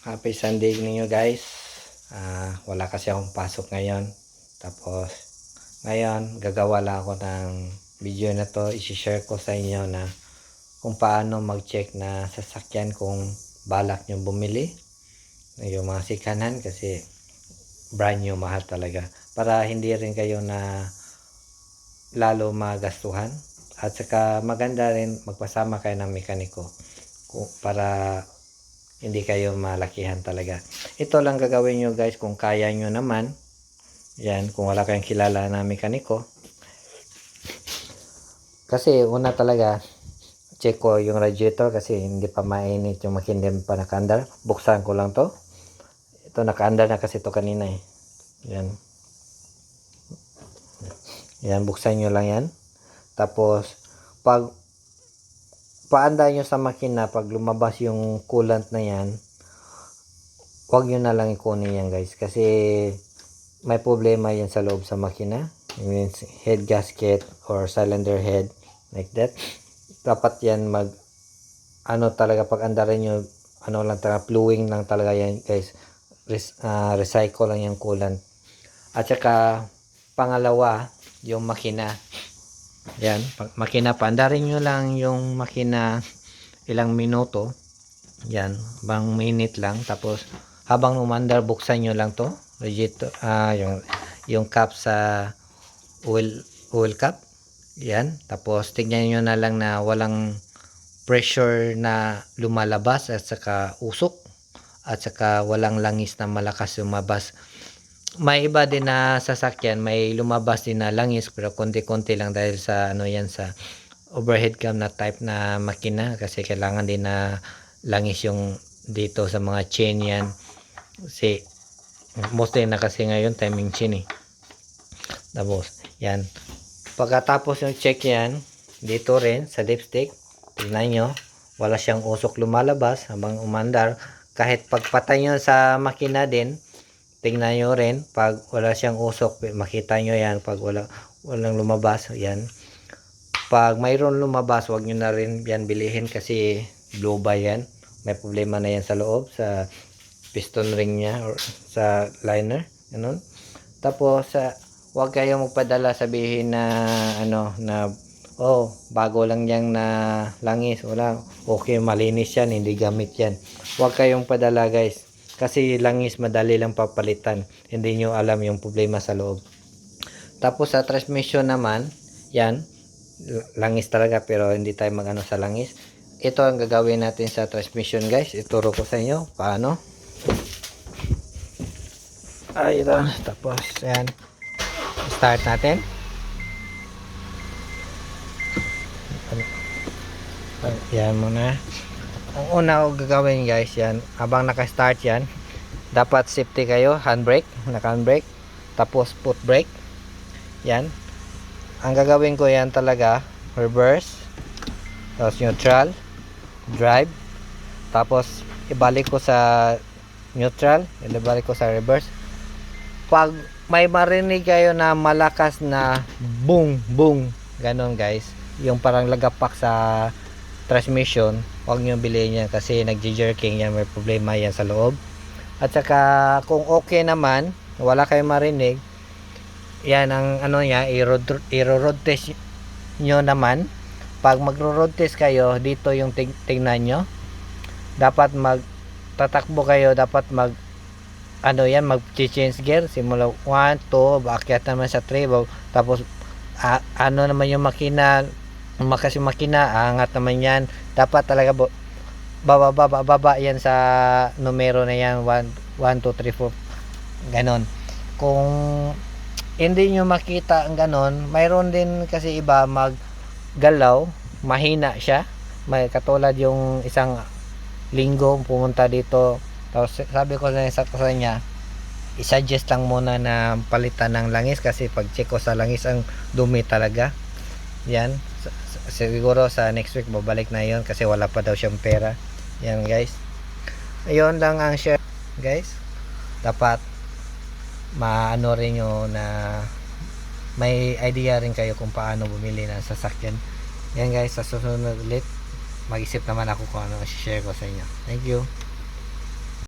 Happy Sunday ninyo guys. Wala kasi akong pasok ngayon. Tapos ngayon gagawa lang ako ng video na to. I-share ko sa inyo na kung paano mag-check na sasakyan kung balak nyo bumili. Yung mga sikanan kasi brand new mahal talaga. Para hindi rin kayo na lalo magastuhan. At saka maganda rin magpasama kayo ng mekaniko para hindi kayo malakihan talaga. Ito lang gagawin nyo guys kung kaya nyo naman. Yan, kung wala kayong kilala na mekaniko. Kasi una talaga, check ko yung radiator kasi hindi pa mainit yung makina, hindi pa nakaandar. Buksan ko lang to. Ito nakaandar na kasi to kanina eh. Yan. Yan, buksan nyo lang yan. Tapos, pag paanda nyo sa makina, pag lumabas yung coolant na yan, huwag nyo na lang ikunin yan guys. Kasi may problema yan sa loob sa makina. It means head gasket or cylinder head like that. Dapat yan talaga pag andarin nyo, lang talaga, flowing lang talaga yan guys. Recycle lang yung coolant. At saka, pangalawa, yung makina. Yan, makina, paandarin nyo lang yung makina ilang minuto. Yan, bang minute lang. Tapos, habang umandar, buksan nyo lang to. Radiator, yung cap sa oil cap. Yan, tapos tignan nyo na lang na walang pressure na lumalabas at saka usok. At saka walang langis na malakas lumabas. May iba din na sasakyan, may lumabas din na langis pero konti-konti lang dahil sa yan sa overhead cam na type na makina kasi kailangan din na langis yung dito sa mga chain yan. Kasi mostly na kasi ngayon timing chain eh. Tapos yan. Pagkatapos yung check yan, dito rin sa dipstick, tignan nyo, wala siyang usok lumalabas habang umandar. Kahit pagpatay nyo sa makina din, tingnan nyo rin pag wala siyang usok, makita nyo yan pag walang lumabas yan. Pag mayroon lumabas, wag nyo na rin yan bilihin kasi blow by yan, may problema na yan sa loob sa piston ring nya or sa liner, ganun. Tapos wag kayo magpadala sabihin na na bago lang yang na langis, wala, okay, malinis yan, hindi gamit yan. Wag kayong padala guys. Kasi langis madali lang papalitan. Hindi nyo alam yung problema sa loob. Tapos sa transmission naman, yan, langis talaga pero hindi tayo magano sa langis. Ito ang gagawin natin sa transmission guys. Ituro ko sa inyo paano. Ito. Tapos yan. Start natin. Yan muna. Ang una ko gagawin guys, yan, habang naka-start yan, dapat safety kayo, handbrake, naka-handbrake, tapos foot brake. Yan. Ang gagawin ko yan talaga, reverse, tapos neutral, drive, tapos ibalik ko sa neutral, ibalik ko sa reverse. Pag may marinig kayo na malakas na boom, boom, ganon guys, yung parang lagapak sa transmission, huwag nyo bilhin yan kasi nagji-jerking yan, may problema yan sa loob. At saka kung okay naman, wala kayong marinig, yan ang niya, i-road test nyo naman. Pag magro-road test kayo, dito yung tingnan nyo, dapat tatakbo kayo, dapat mag-change gear, simula 1, 2, baakyat naman sa 3, tapos naman yung makina, kasi makina, angat naman yan. Dapat talaga baba yan sa numero na yan, 1, 2, 3, 4, ganon. Kung hindi nyo makita ang ganon, mayroon din kasi iba maggalaw, mahina siya. May katulad yung isang linggo pumunta dito, tapos sabi ko sa kanya, i-suggest lang muna na palitan ng langis kasi pag check ko sa langis ang dumi talaga. Yan, siguro sa next week babalik na yon kasi wala pa daw siyang pera. Yan guys, ayun lang ang share guys. Dapat maano rin nyo na may idea rin kayo kung paano bumili ng sasakyan. Yan guys, sa susunod ulit mag-isip naman ako kung ano i-share ko sa inyo. Thank you.